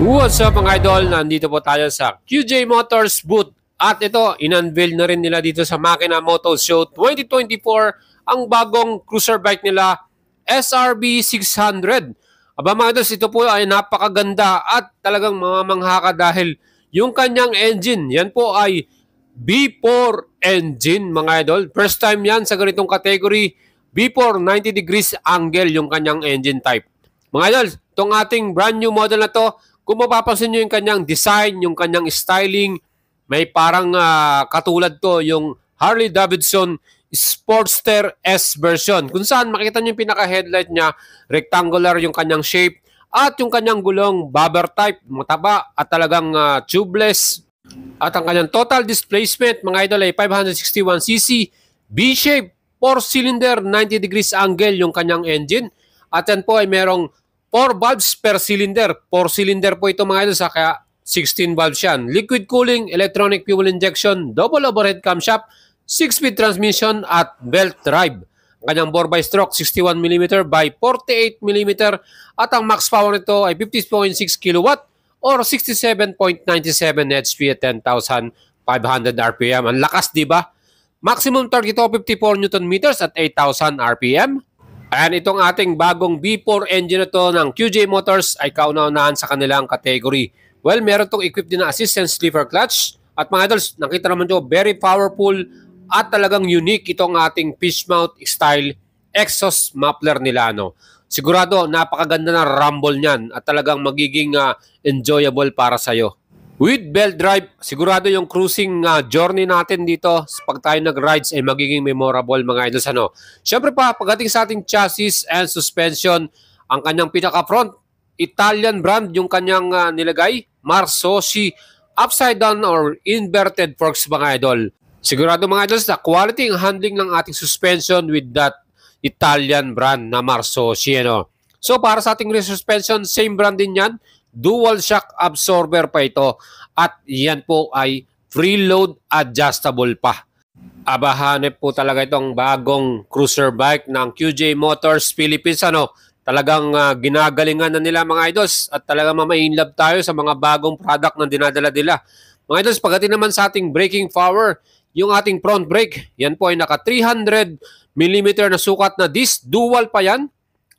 What's up mga idol? Nandito po tayo sa QJ Motors booth. At ito, in-unveil na rin nila dito sa Makina Moto Show 2024 ang bagong cruiser bike nila, SRB 600. Aba mga idol, ito po ay napakaganda at talagang mamamangha ka dahil yung kanyang engine, yan po ay B4 engine mga idol. First time yan sa ganitong category, B4 90 degrees angle yung kanyang engine type. Mga idol, itong ating brand new model na to, kung mapapansin nyo yung kanyang design, yung kanyang styling, may parang katulad to yung Harley Davidson Sportster S version. Kung saan makita nyo yung pinaka-headlight niya, rectangular yung kanyang shape, at yung kanyang gulong, bobber type, mataba at talagang tubeless. At ang kanyang total displacement, mga idol, ay 561cc, B-shape, 4-cylinder, 90 degrees angle yung kanyang engine. At yan po ay merong 4 valves per cylinder. 4 cylinder po ito mga idol, kaya 16 valves yan. Liquid cooling, electronic fuel injection, double overhead camshaft, 6-speed transmission at belt drive. Ang kanyang bore by stroke 61mm by 48mm at ang max power nito ay 50.6 kW or 67.97 HP at 10,500 RPM. Ang lakas, di ba? Maximum torque ito 54 Nm at 8,000 RPM. Ayan, itong ating bagong B4 engine na to ng QJ Motors ay kauna-unahan sa kanilang category. Well, meron itong equipped din na assist and sleeper clutch. At mga idols, nakita naman nyo, very powerful at talagang unique itong ating fish mount style exhaust muffler nila. No? Sigurado, napakaganda na rumble niyan at talagang magiging enjoyable para sa'yo. With belt drive, sigurado yung cruising journey natin dito pag tayo nag-rides ay magiging memorable mga idols. Siyempre pa, pagdating sa ating chassis and suspension, ang kanyang pinaka-front, Italian brand yung kanyang nilagay, Marsoci, upside down or inverted forks mga idol. Sigurado mga idols na quality ang handling ng ating suspension with that Italian brand na Marsoci. So para sa ating rear suspension, same brand din yan. Dual shock absorber pa ito at yan po ay freeload adjustable pa. Abahanep po talaga itong bagong cruiser bike ng QJ Motors Philippines. Talagang ginagalingan na nila mga idols at talagang mamainlove tayo sa mga bagong product na dinadala nila. Mga idols, pagdating naman sa ating braking power, yung ating front brake, yan po ay naka 300mm na sukat na disc, dual pa yan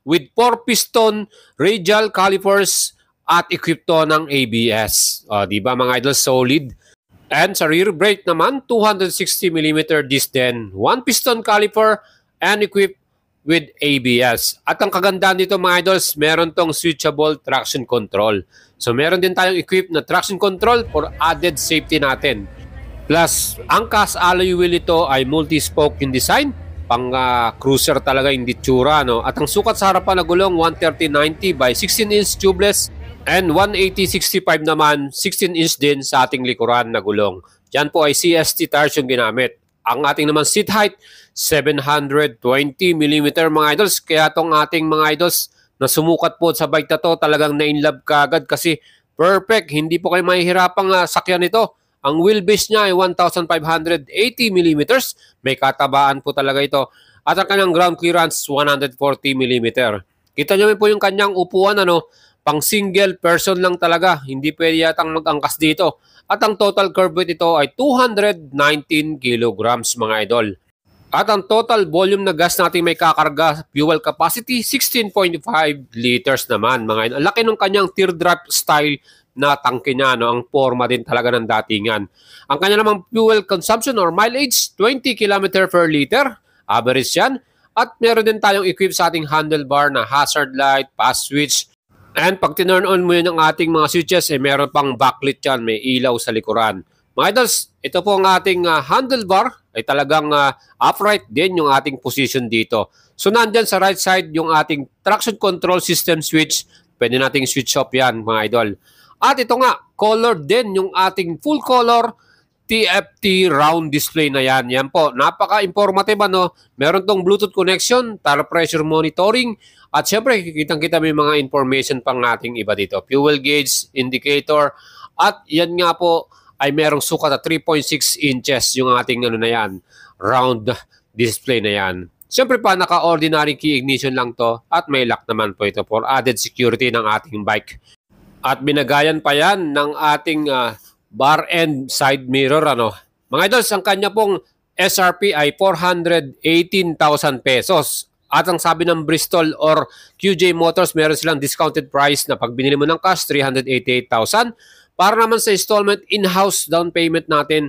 with 4 piston radial calipers at equipped to ng ABS. Di ba mga idol, solid? And sa rear brake naman, 260mm disc din, 1 piston caliper and equipped with ABS. At ang kagandahan dito mga idols, meron tong switchable traction control. So meron din tayong equipped na traction control for added safety natin. Plus, ang cast alloy wheel ito ay multi-spoke in design, pang cruiser talaga yung ditsura. At ang sukat sa harapan na gulong, 130/90 by 16-inch tubeless. And 180/65 naman, 16-inch din sa ating likuran na gulong. Yan po ay CST tires yung ginamit. Ang ating naman seat height, 720mm mga idols. Kaya itong ating mga idols na sumukat po sa bike na to, talagang na-inlove ka agad kasi perfect. Hindi po kayo mahihirapang sakyan ito. Ang wheelbase niya ay 1,580mm. May katabaan po talaga ito. At ang kanyang ground clearance, 140mm. Kita nyo po yung kanyang upuan, pang single person lang talaga. Hindi pwede yatang mag-angkas dito. At ang total curve weight ito ay 219 kilograms mga idol. At ang total volume na gas natin may kakarga, fuel capacity, 16.5 liters naman mga idol. Ang laki ng kanyang teardrop style na tangke niya. Ang forma din talaga ng datingan. Ang kanya namang fuel consumption or mileage, 20 km per liter. Average yan. At meron din tayong equip sa ating handlebar na hazard light, pass switch. And pag tinurn on mo yun ang ating mga switches, meron pang backlit yan, may ilaw sa likuran. Mga idols, ito po ang ating handlebar, ay talagang upright din yung ating position dito. So nandyan sa right side yung ating traction control system switch, pwede nating switch off yan mga idol. At ito nga, color din yung ating full color TFT round display na yan. Yan po, napaka-informative Meron tong Bluetooth connection, tire pressure monitoring, at syempre, kitang-kita may mga information pang nating iba dito. Fuel gauge, indicator, at yan nga po ay merong sukat at 3.6 inches yung ating round display na yan. Siyempre pa, naka-ordinary key ignition lang to at may lock naman po ito for added security ng ating bike. At binagayan pa yan ng ating bar end side mirror. Mga idols, ang kanya pong SRP ay 418,000 pesos. At ang sabi ng Bristol or QJ Motors, meron silang discounted price na pag binili mo ng cash, 388,000. Para naman sa installment, in-house down payment natin,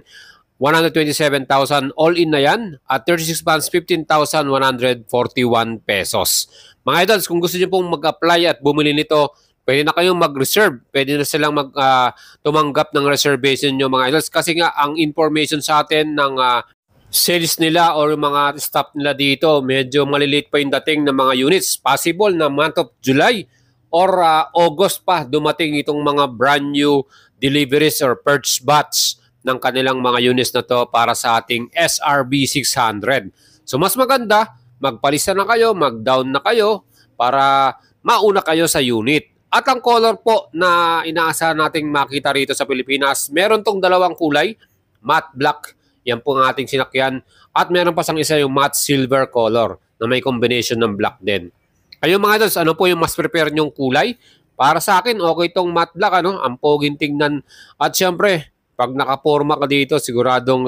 127,000 all-in na yan. At 36 months, 15,141 pesos. Mga idols, kung gusto nyo pong mag-apply at bumili nito, pwede na kayong mag-reserve. Pwede na silang tumanggap ng reservation nyo, mga idols. Kasi nga, ang information sa atin ng sales nila or mga staff nila dito, medyo maliliit pa yung dating ng mga units. Possible na month of July or August pa dumating itong mga brand new deliveries or purchase batch ng kanilang mga units na to para sa ating SRB 600. So mas maganda, magpalista na kayo, mag-down na kayo para mauna kayo sa unit. At ang color po na inaasahan nating makita rito sa Pilipinas, meron tong dalawang kulay, matte black, yan po ang ating sinakyan. At meron pa sang isa yung matte silver color na may combination ng black din. Kayo mga idols, ano po yung mas prepare nyong kulay? Para sa akin, okay tong matte black, ang poging tingnan. At syempre, pag nakaporma ka dito, siguradong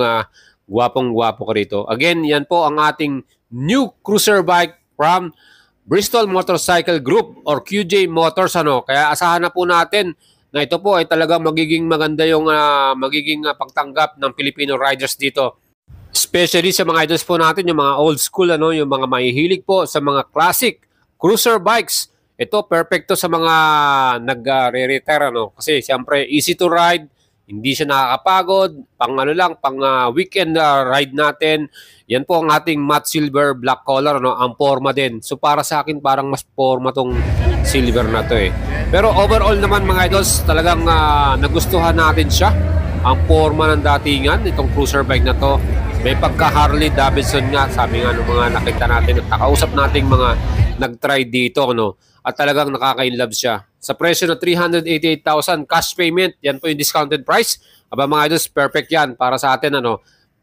gwapong-gwapo ka rito. Again, yan po ang ating new cruiser bike from Bristol Motorcycle Group or QJ Motors. Kaya asahan na po natin na ito po ay talagang magiging maganda yung magiging pagtanggap ng Filipino riders dito. Especially sa mga idols po natin, yung mga old school, yung mga mahihilig po sa mga classic cruiser bikes. Ito perfecto sa mga nag-re-retire. Kasi siyempre easy to ride, hindi siya nakakapagod, pang weekend ride natin. Yan po ang ating matte silver black color, ang forma din. So para sa akin parang mas forma tong silver na to eh. Pero overall naman mga idols, talagang nagustuhan natin siya. Ang forma ng datingan, itong cruiser bike na to. May pagka Harley Davidson nga, sabi nga ng mga nakita natin at nakausap nating mga nag-try dito. At talagang nakaka-inlove siya. Sa presyo na 388,000 cash payment, yan po yung discounted price. Aba mga idols, perfect yan para sa atin.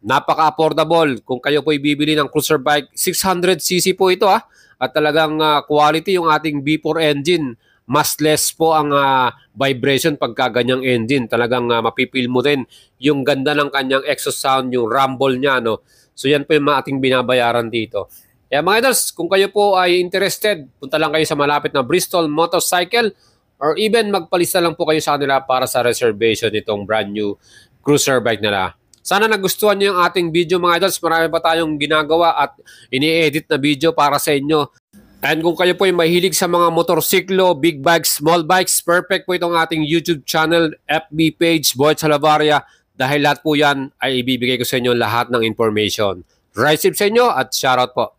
Napaka-affordable. Kung kayo po ibibili ng cruiser bike, 600cc po ito At talagang quality yung ating B4 engine. Mas less po ang vibration pagka ganyang engine. Talagang mapipil mo din yung ganda ng kanyang exhaust sound, yung rumble niya. So yan po yung ating binabayaran dito. Kaya mga idols, kung kayo po ay interested, punta lang kayo sa malapit na Bristol Motorcycle or even magpalista lang po kayo sa kanila para sa reservation nitong brand new cruiser bike nila. Sana nagustuhan niyo yung ating video mga idols. Marami pa tayong ginagawa at ini-edit na video para sa inyo. And kung kayo po ay mahilig sa mga motorsiklo, big bikes, small bikes, perfect po itong ating YouTube channel, FB page, Boyd Salavaria. Dahil lahat po yan ay ibibigay ko sa inyo lahat ng information. Drive safe sa inyo at shoutout po.